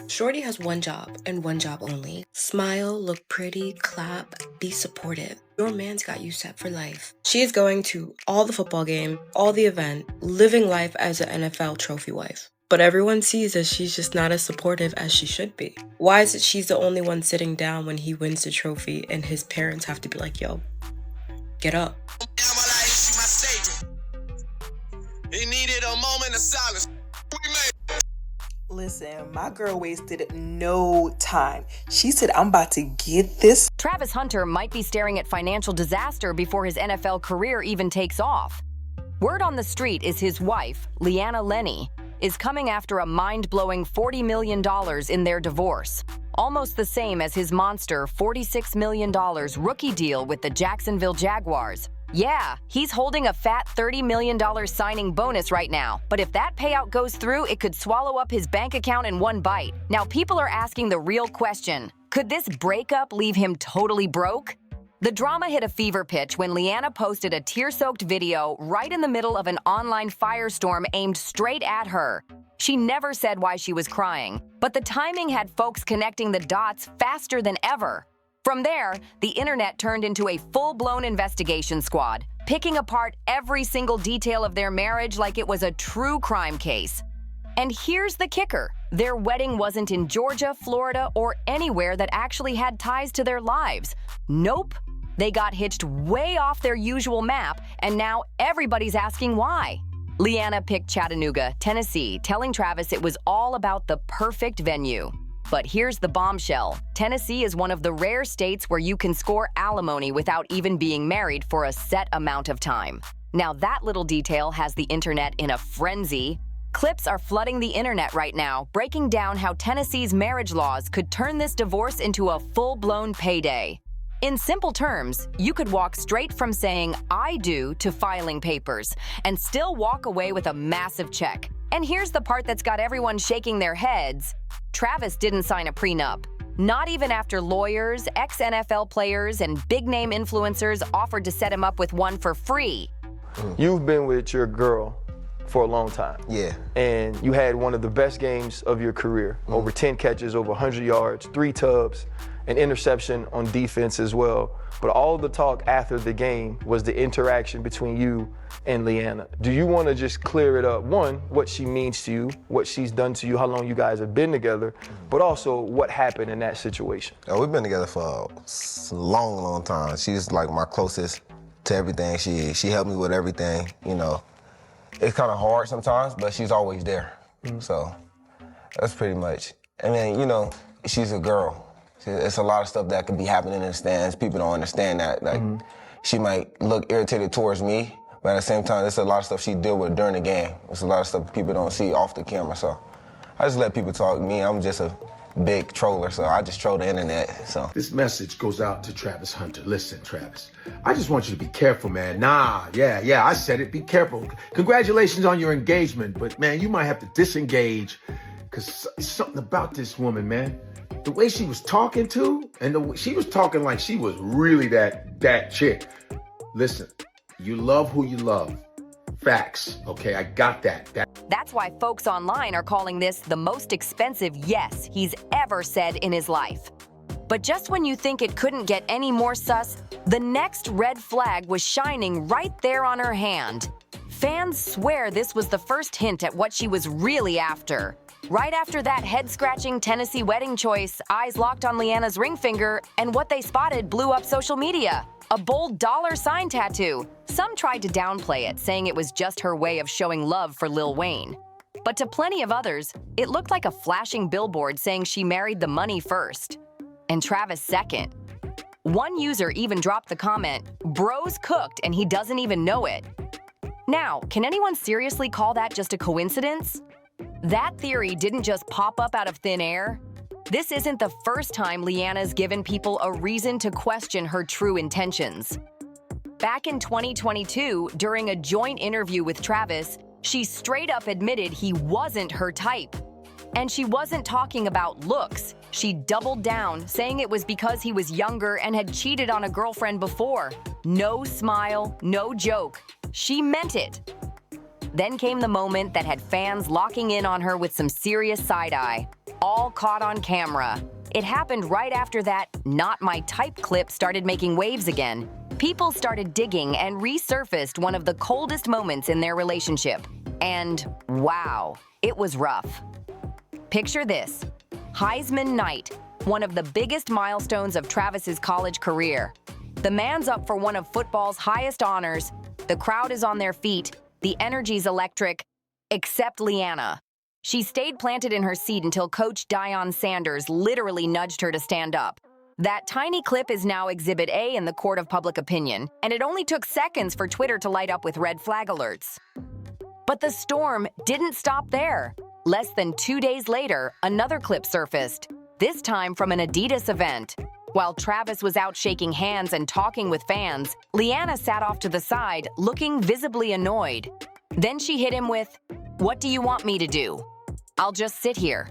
Shorty has one job and one job only. Smile, look pretty, clap, be supportive. Your man's got you set for life. She is going to all the football game, all the event, living life as an NFL trophy wife. But everyone sees that she's just not as supportive as she should be. Why is it she's the only one sitting down when he wins the trophy and his parents have to be like, yo, get up? He needed a moment of silence. Listen, my girl wasted no time. She said, I'm about to get this. Travis Hunter might be staring at financial disaster before his NFL career even takes off. Word on the street is his wife, Leanna Lenny, is coming after a mind-blowing $40 million in their divorce. Almost the same as his monster $46 million rookie deal with the Jacksonville Jaguars. Yeah, he's holding a fat $30 million signing bonus right now, but if that payout goes through, it could swallow up his bank account in one bite. Now, people are asking the real question: could this breakup leave him totally broke? The drama hit a fever pitch when Leanna posted a tear-soaked video right in the middle of an online firestorm aimed straight at her. She never said why she was crying, but the timing had folks connecting the dots faster than ever. From there, the internet turned into a full-blown investigation squad, picking apart every single detail of their marriage like it was a true crime case. And here's the kicker: their wedding wasn't in Georgia, Florida, or anywhere that actually had ties to their lives. Nope. They got hitched way off their usual map, and now everybody's asking why. Leanna picked Chattanooga, Tennessee, telling Travis it was all about the perfect venue. But here's the bombshell: Tennessee is one of the rare states where you can score alimony without even being married for a set amount of time. Now that little detail has the internet in a frenzy. Clips are flooding the internet right now, breaking down how Tennessee's marriage laws could turn this divorce into a full-blown payday. In simple terms, you could walk straight from saying "I do" to filing papers and still walk away with a massive check. And here's the part that's got everyone shaking their heads: Travis didn't sign a prenup. Not even after lawyers, ex-NFL players, and big-name influencers offered to set him up with one for free. You've been with your girl for a long time. Yeah. And you had one of the best games of your career. Over 10 catches, over 100 yards, 3 tubs, an interception on defense as well. But all the talk after the game was the interaction between you and Leanna. Do you want to just clear it up? One, what she means to you, what she's done to you, how long you guys have been together, but also what happened in that situation? Oh, we've been together for a long, long time. She's like my closest to everything. She helped me with everything, you know. It's kind of hard sometimes, but she's always there. So that's pretty much. I mean, you know, she's a girl. It's a lot of stuff that could be happening in the stands. People don't understand that. Like, she might look irritated towards me, but at the same time, there's a lot of stuff she deal with during the game. There's a lot of stuff people don't see off the camera. So I just let people talk. Me, I'm just a big troller, so I just troll the internet. So this message goes out to Travis Hunter. Listen, Travis, I just want you to be careful, man. Yeah, I said it. Be careful. Congratulations on your engagement, but man, you might have to disengage, because something about this woman, man. The way she was talking to, and she was talking like she was really that chick. Listen, you love who you love. Facts, okay? I got that. That's why folks online are calling this the most expensive yes he's ever said in his life. But just when you think it couldn't get any more sus, the next red flag was shining right there on her hand. Fans swear this was the first hint at what she was really after. Right after that head-scratching Tennessee wedding choice, eyes locked on Leanna's ring finger, and what they spotted blew up social media: a bold $sign tattoo. Some tried to downplay it, saying it was just her way of showing love for Lil Wayne. But to plenty of others, it looked like a flashing billboard saying she married the money first, and Travis second. One user even dropped the comment, "Bro's cooked and he doesn't even know it." Now, can anyone seriously call that just a coincidence? That theory didn't just pop up out of thin air. This isn't the first time Leanna's given people a reason to question her true intentions. Back in 2022, during a joint interview with Travis, she straight up admitted he wasn't her type. And she wasn't talking about looks. She doubled down, saying it was because he was younger and had cheated on a girlfriend before. No smile, no joke. She meant it. Then came the moment that had fans locking in on her with some serious side-eye, all caught on camera. It happened right after that "not my type" clip started making waves again. People started digging and resurfaced one of the coldest moments in their relationship. And wow, it was rough. Picture this: Heisman night, one of the biggest milestones of Travis's college career. The man's up for one of football's highest honors. The crowd is on their feet. The energy's electric, except Leanna. She stayed planted in her seat until Coach Deion Sanders literally nudged her to stand up. That tiny clip is now Exhibit A in the court of public opinion, and it only took seconds for Twitter to light up with red flag alerts. But the storm didn't stop there. Less than 2 days later, another clip surfaced, this time from an Adidas event. While Travis was out shaking hands and talking with fans, Leanna sat off to the side, looking visibly annoyed. Then she hit him with, "What do you want me to do? I'll just sit here."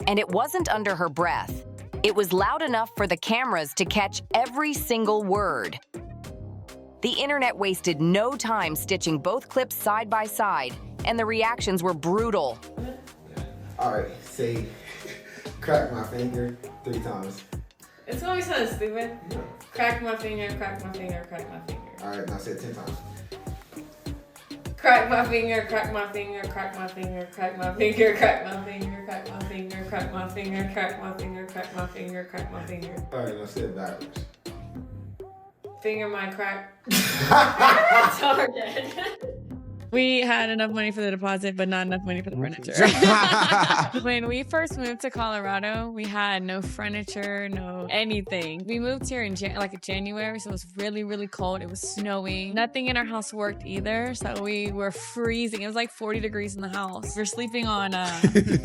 And it wasn't under her breath. It was loud enough for the cameras to catch every single word. The internet wasted no time stitching both clips side by side, and the reactions were brutal. All right, say, crack my finger 3 times. It's gonna be something stupid. Yeah. Crack my finger, crack my finger, crack my finger. All right, now say it 10 times. Crack my finger, crack my finger, crack my finger, crack my finger, crack my finger, crack my finger, crack my finger, crack my finger, crack my finger, crack my finger. All right, now say it backwards. Finger my crack. It's hard. We had enough money for the deposit, but not enough money for the furniture. When we first moved to Colorado, we had no furniture, no anything. We moved here in January, so it was really, really cold. It was snowing. Nothing in our house worked either, so we were freezing. It was like 40 degrees in the house. We're sleeping on a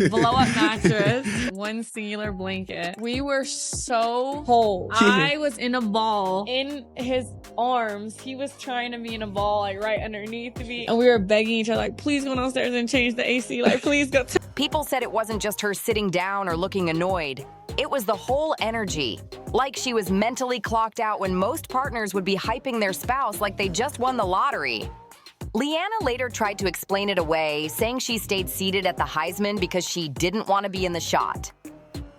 blow-up mattress, one singular blanket. We were so cold. I was in a ball in his arms. He was trying to be in a ball, like right underneath me, and we were begging each other, like, please go downstairs and change the AC, like, please go. People said it wasn't just her sitting down or looking annoyed. It was the whole energy. Like she was mentally clocked out when most partners would be hyping their spouse like they just won the lottery. Leanna later tried to explain it away, saying she stayed seated at the Heisman because she didn't want to be in the shot.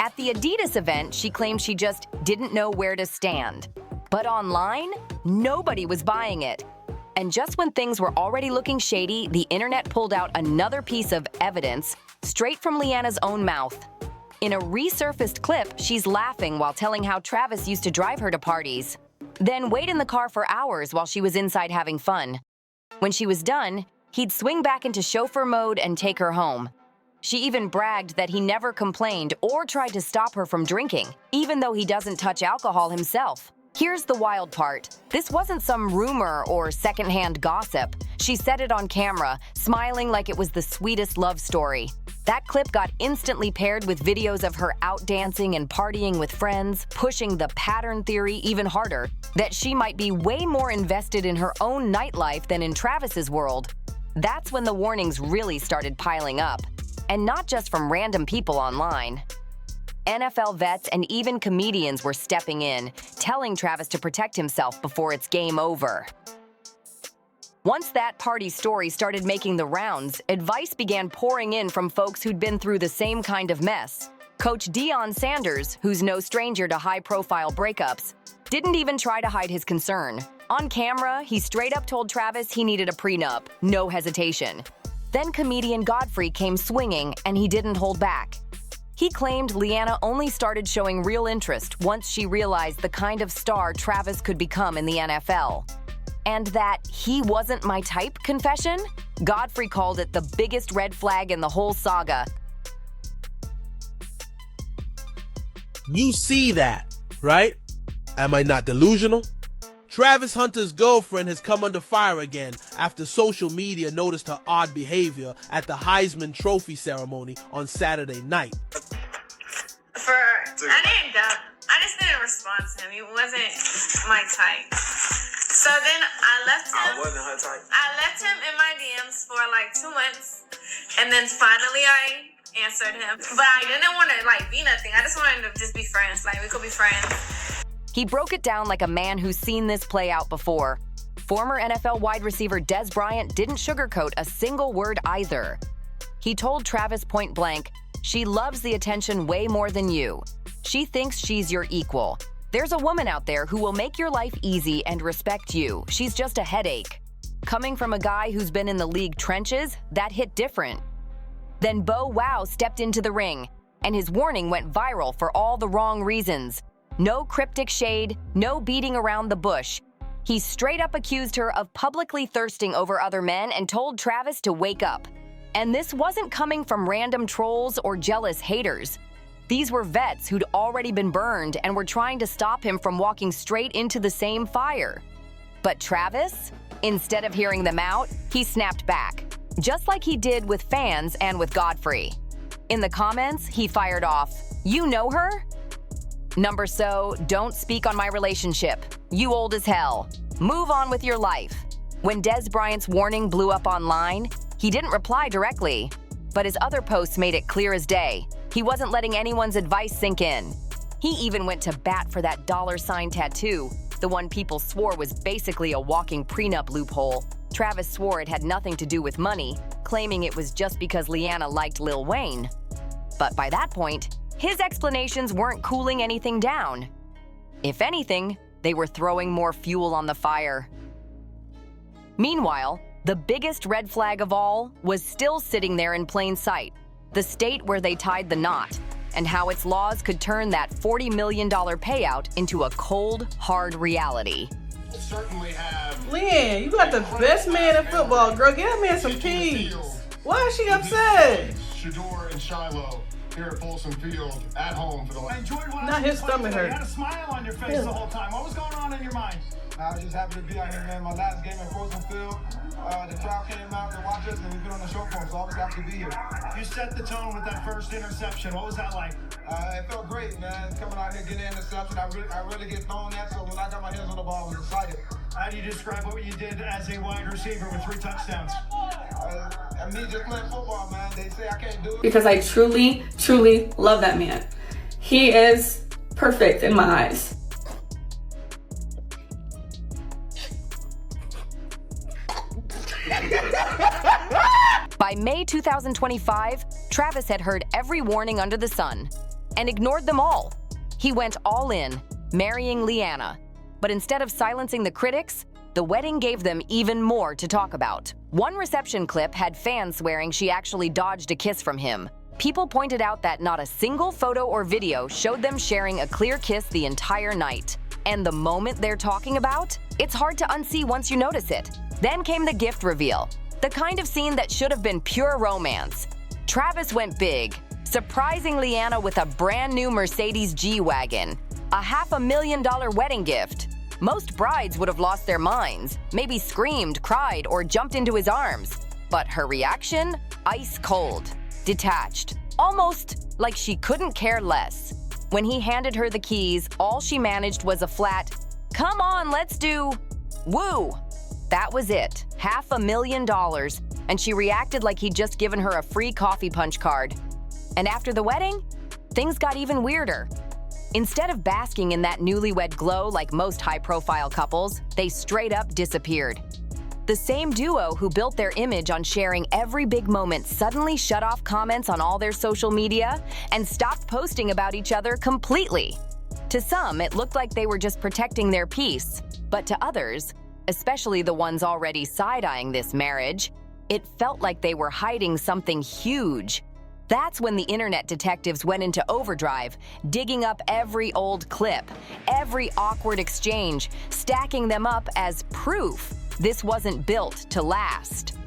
At the Adidas event, she claimed she just didn't know where to stand. But online, nobody was buying it. And just when things were already looking shady, the internet pulled out another piece of evidence straight from Leanna's own mouth. In a resurfaced clip, she's laughing while telling how Travis used to drive her to parties, then wait in the car for hours while she was inside having fun. When she was done, he'd swing back into chauffeur mode and take her home. She even bragged that he never complained or tried to stop her from drinking, even though he doesn't touch alcohol himself. Here's the wild part. This wasn't some rumor or secondhand gossip. She said it on camera, smiling like it was the sweetest love story. That clip got instantly paired with videos of her out dancing and partying with friends, pushing the pattern theory even harder, that she might be way more invested in her own nightlife than in Travis's world. That's when the warnings really started piling up. And not just from random people online. NFL vets and even comedians were stepping in, telling Travis to protect himself before it's game over. Once that party story started making the rounds, advice began pouring in from folks who'd been through the same kind of mess. Coach Deion Sanders, who's no stranger to high-profile breakups, didn't even try to hide his concern. On camera, he straight up told Travis he needed a prenup, no hesitation. Then comedian Godfrey came swinging, and he didn't hold back. He claimed Leanna only started showing real interest once she realized the kind of star Travis could become in the NFL. And that "he wasn't my type" confession? Godfrey called it the biggest red flag in the whole saga. You see that, right? Am I not delusional? Travis Hunter's girlfriend has come under fire again after social media noticed her odd behavior at the Heisman Trophy ceremony on Saturday night. I didn't go. I just didn't respond to him. He wasn't my type. So then I left him. I wasn't her type. I left him in my DMs for like 2 months, and then finally I answered him. But I didn't want to like be nothing. I just wanted to just be friends. Like we could be friends. He broke it down like a man who's seen this play out before. Former NFL wide receiver Dez Bryant didn't sugarcoat a single word either. He told Travis point blank, "She loves the attention way more than you. She thinks she's your equal. There's a woman out there who will make your life easy and respect you. She's just a headache." Coming from a guy who's been in the league trenches, that hit different. Then Bo Wow stepped into the ring, and his warning went viral for all the wrong reasons. No cryptic shade, no beating around the bush. He straight up accused her of publicly thirsting over other men and told Travis to wake up. And this wasn't coming from random trolls or jealous haters. These were vets who'd already been burned and were trying to stop him from walking straight into the same fire. But Travis, instead of hearing them out, he snapped back, just like he did with fans and with Godfrey. In the comments, he fired off, "You know her? Number so, don't speak on my relationship. You old as hell. Move on with your life." When Dez Bryant's warning blew up online, he didn't reply directly, but his other posts made it clear as day. He wasn't letting anyone's advice sink in. He even went to bat for that $sign tattoo, the one people swore was basically a walking prenup loophole. Travis swore it had nothing to do with money, claiming it was just because Leanna liked Lil Wayne. But by that point, his explanations weren't cooling anything down. If anything, they were throwing more fuel on the fire. Meanwhile, the biggest red flag of all was still sitting there in plain sight, the state where they tied the knot, and how its laws could turn that $40 million payout into a cold, hard reality. Certainly have. Leanne, you got the best man in football, girl. Get that man some peace. Why is she upset? Shador and Shiloh here at Folsom Field at home for the last. Not his stomach hurt. You had a smile on your face the whole time. What was going on in your mind? I was just happy to be out here, man. My last game at Folsom Field, the crowd came out to watch us, and we've been on the Chauffeur, so I was happy to be here. You set the tone with that first interception. What was that like? It felt great, man. Coming out here getting an interception, I really get thrown at, so when I got my hands on the ball, I was excited. How do you describe what you did as a wide receiver with 3 touchdowns? Me just playing football, man. They say I can't do it. Because I truly, truly love that man. He is perfect in my eyes. By May 2025, Travis had heard every warning under the sun and ignored them all. He went all in, marrying Leanna. But instead of silencing the critics, the wedding gave them even more to talk about. One reception clip had fans swearing she actually dodged a kiss from him. People pointed out that not a single photo or video showed them sharing a clear kiss the entire night. And the moment they're talking about, it's hard to unsee once you notice it. Then came the gift reveal, the kind of scene that should have been pure romance. Travis went big, surprising Leanna with a brand new Mercedes G-Wagon, a $500,000 wedding gift. Most brides would have lost their minds, maybe screamed, cried, or jumped into his arms. But her reaction? Ice cold, detached, almost like she couldn't care less. When he handed her the keys, all she managed was a flat, "Come on, let's do woo." That was it, $500,000, and she reacted like he'd just given her a free coffee punch card. And after the wedding, things got even weirder. Instead of basking in that newlywed glow like most high-profile couples, they straight up disappeared. The same duo who built their image on sharing every big moment suddenly shut off comments on all their social media and stopped posting about each other completely. To some, it looked like they were just protecting their peace, but to others, especially the ones already side-eyeing this marriage, it felt like they were hiding something huge. That's when the internet detectives went into overdrive, digging up every old clip, every awkward exchange, stacking them up as proof this wasn't built to last.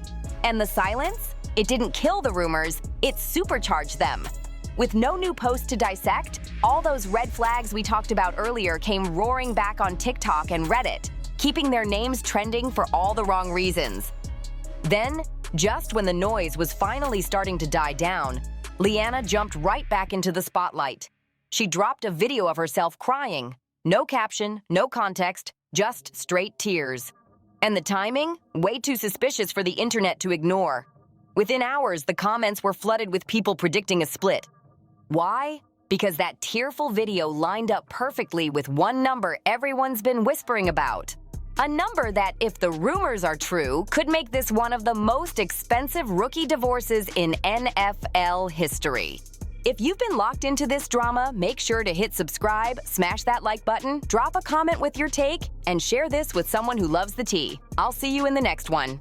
And the silence? It didn't kill the rumors, it supercharged them. With no new posts to dissect, all those red flags we talked about earlier came roaring back on TikTok and Reddit, keeping their names trending for all the wrong reasons. Then, just when the noise was finally starting to die down, Leanna jumped right back into the spotlight. She dropped a video of herself crying. No caption, no context, just straight tears. And the timing? Way too suspicious for the internet to ignore. Within hours, the comments were flooded with people predicting a split. Why? Because that tearful video lined up perfectly with one number everyone's been whispering about. A number that, if the rumors are true, could make this one of the most expensive rookie divorces in NFL history. If you've been locked into this drama, make sure to hit subscribe, smash that like button, drop a comment with your take, and share this with someone who loves the tea. I'll see you in the next one.